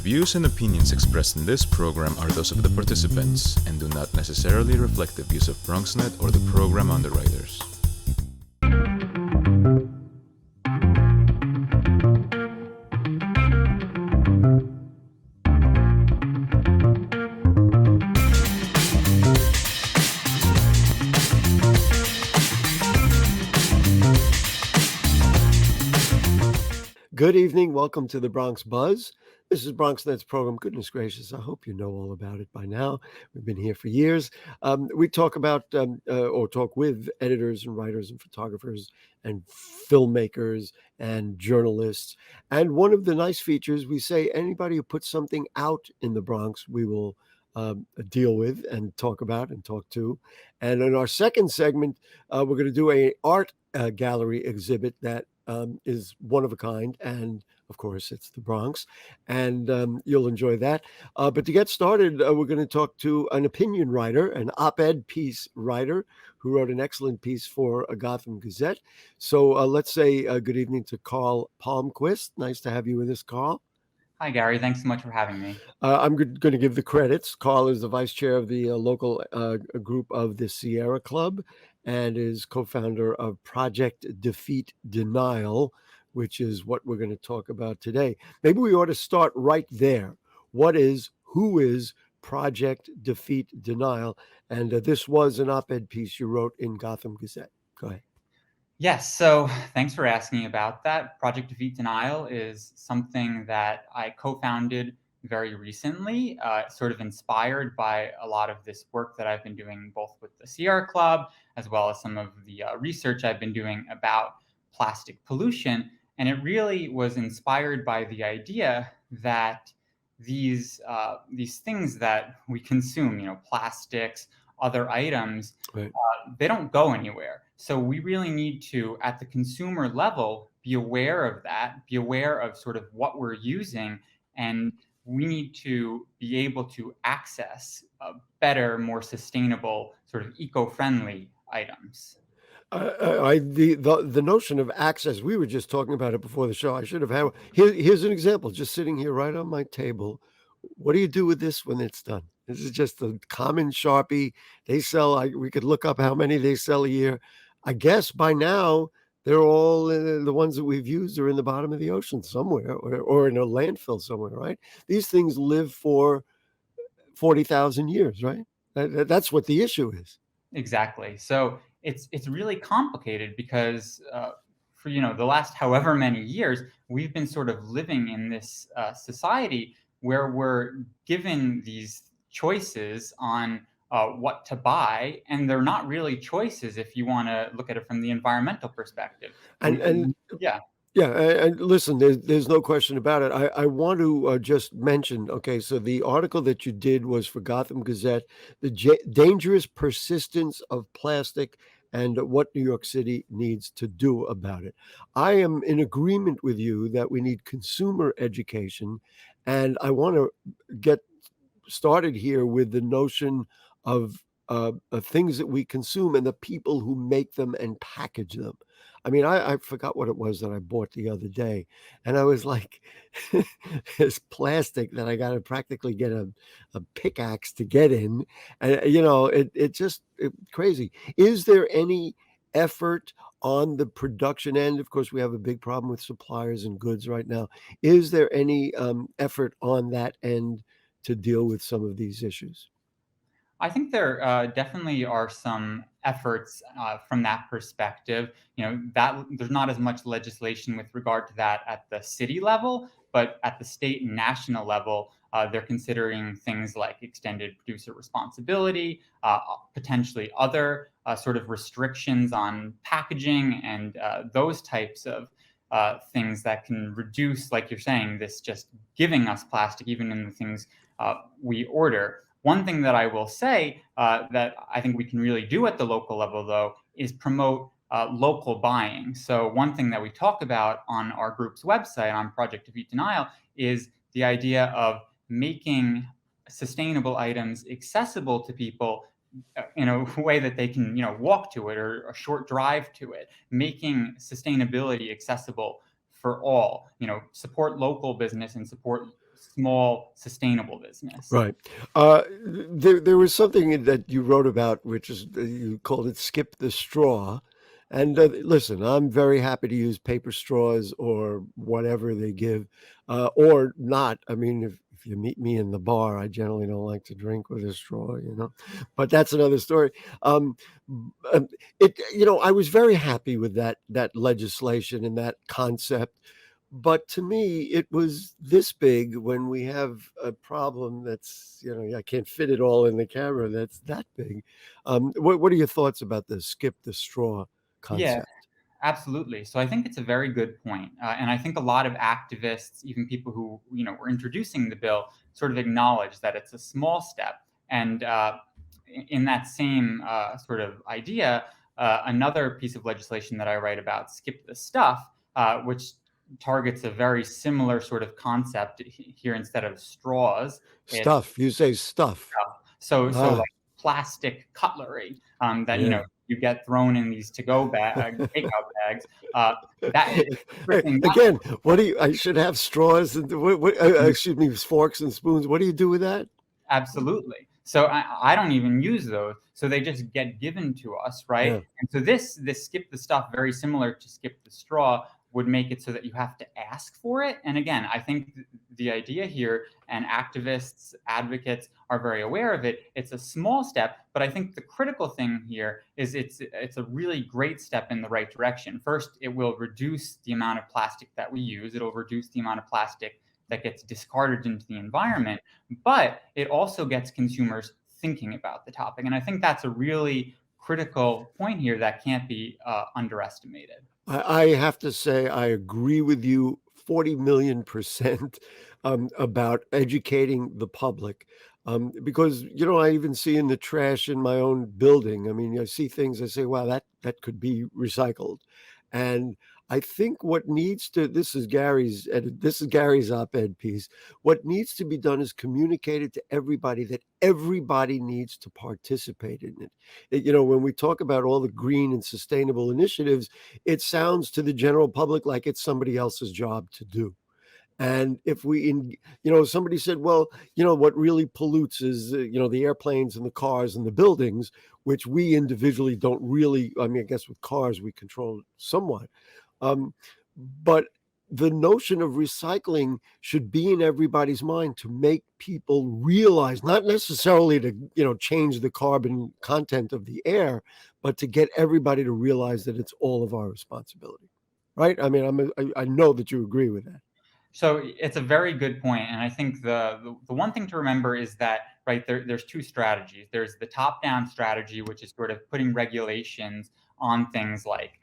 views and opinions expressed in this program are those of the participants and do not necessarily reflect the views of BronxNet or the program underwriters. Good evening. Welcome to the Bronx Buzz. This is BronxNet's program. Goodness gracious, I hope you know all about it by now. We've been here for years. We talk about or talk with editors and writers and photographers and filmmakers and journalists. And one of the nice features, we say anybody who puts something out in the Bronx, we will deal with and talk about and talk to. And in our second segment, we're going to do an art gallery exhibit that is one of a kind, and of course it's the Bronx, and you'll enjoy that. But to get started, we're going to talk to an opinion writer, an op-ed piece writer who wrote an excellent piece for a Gotham Gazette. So let's say good evening to Karl Palmquist. Nice to have you with us, Karl. Hi, Gary. Thanks so much for having me. I'm going to give the credits. Karl is the vice chair of the local group of the Sierra Club and is co-founder of Project Defeat Denial, which is what we're going to talk about today. Maybe we ought to start right there. Who is Project Defeat Denial? And this was an op-ed piece you wrote in Gotham Gazette. Go ahead. Yes, so thanks for asking about that. Project Defeat Denial is something that I co-founded very recently, sort of inspired by a lot of this work that I've been doing both with the Sierra Club, as well as some of the research I've been doing about plastic pollution. And it really was inspired by the idea that these things that we consume, plastics, other items, Right. They don't go anywhere. So we really need to, at the consumer level, be aware of that, be aware of sort of what we're using, and we need to be able to access better, more sustainable, sort of eco-friendly items. The notion of access, we were just talking about it before the show. I should have had here's an example, just sitting here right on my table. What do you do with this when it's done? This is just a common Sharpie. They sell, we could look up how many they sell a year. I guess by now they're all the ones that we've used are in the bottom of the ocean somewhere or in a landfill somewhere, right? These things live for 40,000 years, right? That's what the issue is. Exactly. So it's really complicated because for the last however many years, we've been sort of living in this society where we're given these choices on what to buy, and they're not really choices if you want to look at it from the environmental perspective. And listen, there's no question about it. I want to just mention, okay, so the article that you did was for Gotham Gazette, the dangerous persistence of plastic and what New York City needs to do about it. I am in agreement with you that we need consumer education, and I want to get started here with the notion of things that we consume and the people who make them and package them. I mean, I forgot what it was that I bought the other day, and I was like, it's plastic that I got to practically get a pickaxe to get in, and it's crazy. Is there any effort on the production end? Of course, we have a big problem with suppliers and goods right now. Is there any effort on that end to deal with some of these issues? I think there definitely are some efforts from that perspective. That there's not as much legislation with regard to that at the city level, but at the state and national level, they're considering things like extended producer responsibility, potentially other sort of restrictions on packaging and those types of things that can reduce, like you're saying, this just giving us plastic, even in the things we order. One thing that I will say that I think we can really do at the local level, though, is promote local buying. So one thing that we talk about on our group's website on Project Defeat Denial is the idea of making sustainable items accessible to people in a way that they can, walk to it or a short drive to it, making sustainability accessible for all. Support local business and support small sustainable business. Right. There was something that you wrote about, which is you called it "skip the straw." And listen, I'm very happy to use paper straws or whatever they give, or not. I mean, if you meet me in the bar, I generally don't like to drink with a straw, but that's another story. Um, I was very happy with that legislation and that concept. But to me, it was this big when we have a problem that's, I can't fit it all in the camera. That's that big. What are your thoughts about the skip the straw Yeah, concept? absolutely. So I think it's a very good point. And I think a lot of activists, even people who, were introducing the bill, sort of acknowledge that it's a small step. And in that same sort of idea, another piece of legislation that I write about, Skip the Stuff, which targets a very similar sort of concept here. Instead of straws, it's Stuff. You say stuff. stuff. So Ah, like plastic cutlery that yeah. you get thrown in these to-go takeout bags. That is Hey, stripping that. again, what do you? I should have straws and excuse me, forks and spoons. What do you do with that? Absolutely. So I don't even use those. So they just get given to us, right? Yeah. And so this skip the stuff, very similar to skip the straw, would make it so that you have to ask for it. And again, I think the idea here, and activists, advocates are very aware of it. It's a small step, but I think the critical thing here is it's a really great step in the right direction. First, it will reduce the amount of plastic that we use. It'll reduce the amount of plastic that gets discarded into the environment, but it also gets consumers thinking about the topic. And I think that's a really critical point here that can't be underestimated. I have to say I agree with you 40 million percent about educating the public. Because I even see in the trash in my own building. I mean, I see things. I say, "Wow, that could be recycled," and I think what needs to this is Gary's op-ed piece. What needs to be done is communicated to everybody that everybody needs to participate in it. When we talk about all the green and sustainable initiatives, it sounds to the general public like it's somebody else's job to do. And if somebody said, well, what really pollutes is, the airplanes and the cars and the buildings, which we individually don't really, I mean, I guess with cars, we control somewhat. But the notion of recycling should be in everybody's mind to make people realize, not necessarily to, change the carbon content of the air, but to get everybody to realize that it's all of our responsibility. Right? I mean, I know that you agree with that. So it's a very good point. And I think the one thing to remember is that, right, there's two strategies. There's the top-down strategy, which is sort of putting regulations on things like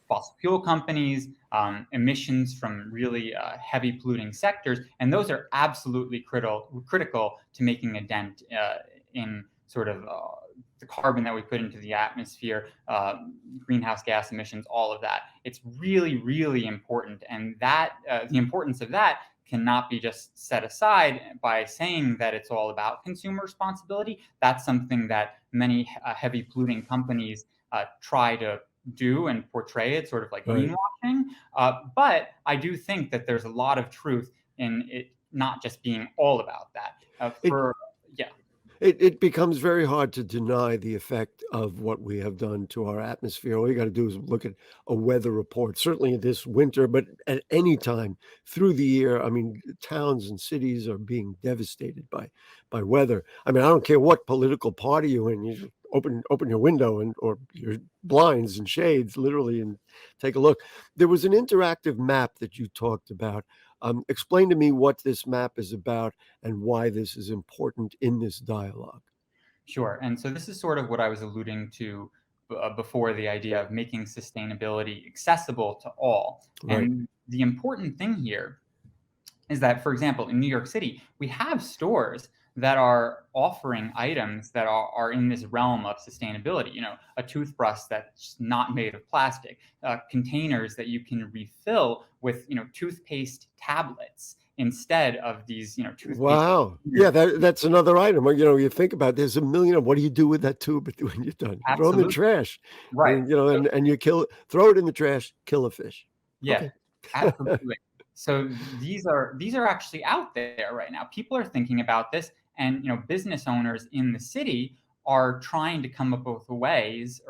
fossil fuel companies, emissions from really heavy polluting sectors. And those are absolutely critical to making a dent in sort of the carbon that we put into the atmosphere, greenhouse gas emissions, all of that. It's really, really important. And that the importance of that cannot be just set aside by saying that it's all about consumer responsibility. That's something that many heavy polluting companies try to do and portray it sort of like greenwashing. But I do think that there's a lot of truth in it not just being all about that. It becomes very hard to deny the effect of what we have done to our atmosphere. All you got to do is look at a weather report, certainly this winter, but at any time through the year. I mean, towns and cities are being devastated by weather. I mean, I don't care what political party you're in. You just open your window or your blinds and shades, literally, and take a look. There was an interactive map that you talked about. Explain to me what this map is about and why this is important in this dialogue. Sure. And so this is sort of what I was alluding to before, the idea of making sustainability accessible to all. Right. And the important thing here is that, for example, in New York City, we have stores that are offering items that are in this realm of sustainability. A toothbrush that's not made of plastic, containers that you can refill with, toothpaste tablets instead of these, toothpaste. Wow. Yeah, that's another item. You think about it, there's a million. What do you do with that tube when you're done? Absolutely. Throw it in the trash. Right. And you throw it in the trash, kill a fish. Yeah, Okay. absolutely. So these are actually out there right now. People are thinking about this, and business owners in the city are trying to come up with ways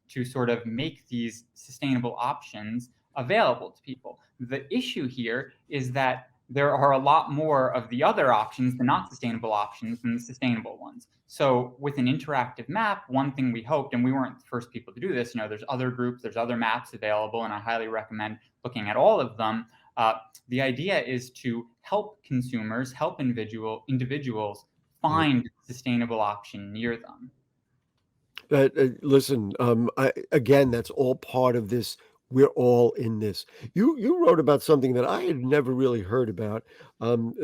to sort of make these sustainable options available to people. The issue here is that there are a lot more of the other options, the not sustainable options, than the sustainable ones. So with an interactive map, one thing we hoped, and we weren't the first people to do this, there's other groups, there's other maps available, and I highly recommend looking at all of them. The idea is to help consumers, help individuals find a sustainable option near them. Listen, again, that's all part of this. We're all in this. You wrote about something that I had never really heard about, and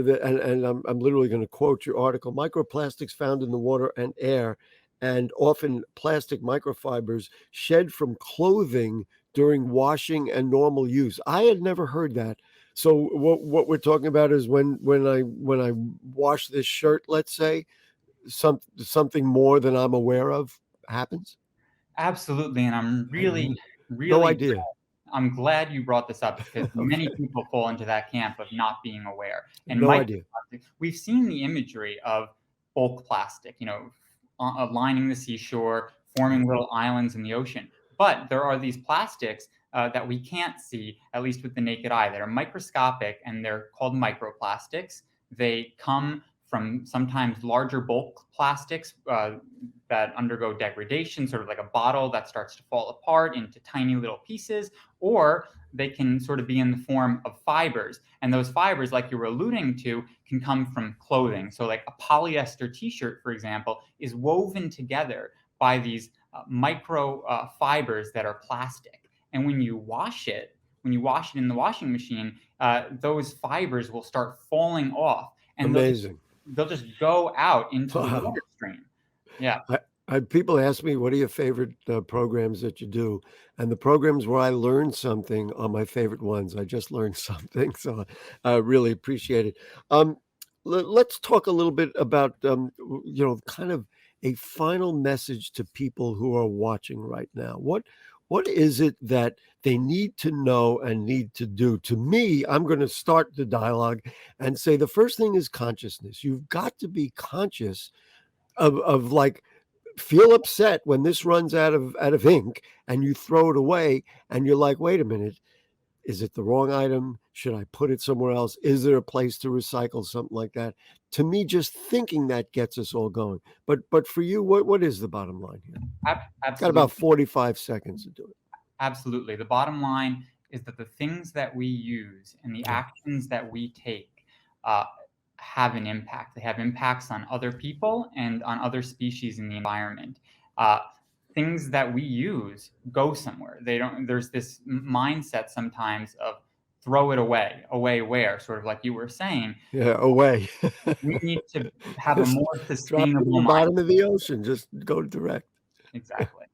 I'm literally going to quote your article: microplastics found in the water and air, and often plastic microfibers shed from clothing during washing and normal use. I had never heard that. So what we're talking about is when I wash this shirt, let's say, something more than I'm aware of happens? Absolutely, and I'm really No idea. I'm glad you brought this up, because many Okay. people fall into that camp of not being aware. And No idea. microplastic, we've seen the imagery of bulk plastic, lining the seashore, forming little islands in the ocean. But there are these plastics that we can't see, at least with the naked eye, that are microscopic, and they're called microplastics. They come from sometimes larger bulk plastics that undergo degradation, sort of like a bottle that starts to fall apart into tiny little pieces, or they can sort of be in the form of fibers. And those fibers, like you were alluding to, can come from clothing. So like a polyester t-shirt, for example, is woven together by these micro fibers that are plastic. And when you wash it in the washing machine, those fibers will start falling off. And Amazing. They'll just go out into the Wow. water stream. Yeah. People ask me, what are your favorite programs that you do? And the programs where I learn something are my favorite ones. I just learned something, so I really appreciate it. Let's talk a little bit about, kind of a final message to people who are watching right now. What is it that they need to know and need to do? To me, I'm going to start the dialogue and say the first thing is consciousness. You've got to be conscious of like, feel upset when this runs out of ink and you throw it away and you're like, wait a minute, is it the wrong item? Should I put it somewhere else? Is there a place to recycle something like that? To me, just thinking that gets us all going. But for you, what is the bottom line here? Absolutely. Got about 45 seconds to do it. Absolutely. The bottom line is that the things that we use and the actions that we take have an impact. They have impacts on other people and on other species in the environment. Things that we use go somewhere. There's this mindset sometimes of throw it away where, sort of like you were saying. Yeah, away. We need to have a more Drop it in sustainable the bottom mindset. of the ocean. Just go direct. Exactly.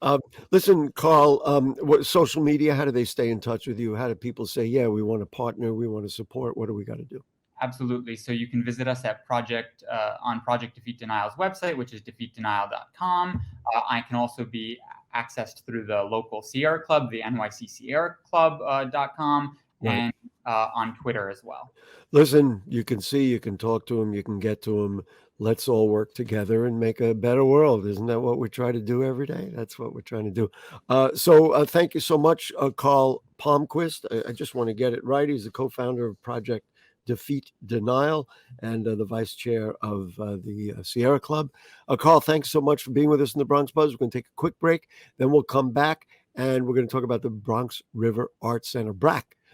Yeah. Listen, Karl, what social media, how do they stay in touch with you? How do people say, yeah, we want to partner, we want to support? What do we got to do? Absolutely. So you can visit us at on Project Defeat Denial's website, which is defeatdenial.com. I can also be accessed through the local Sierra Club, the NYC Sierra Club.com, Right. and on Twitter as well. Listen, you can see, you can talk to them, you can get to them. Let's all work together and make a better world. Isn't that what we try to do every day? That's what we're trying to do. So thank you so much, Karl Palmquist. I just want to get it right. He's the co-founder of Project Defeat Denial and the vice chair of the Sierra Club. Karl, thanks so much for being with us in the Bronx Buzz. We're going to take a quick break. Then we'll come back and we're going to talk about the Bronx River Art Center, BRAC.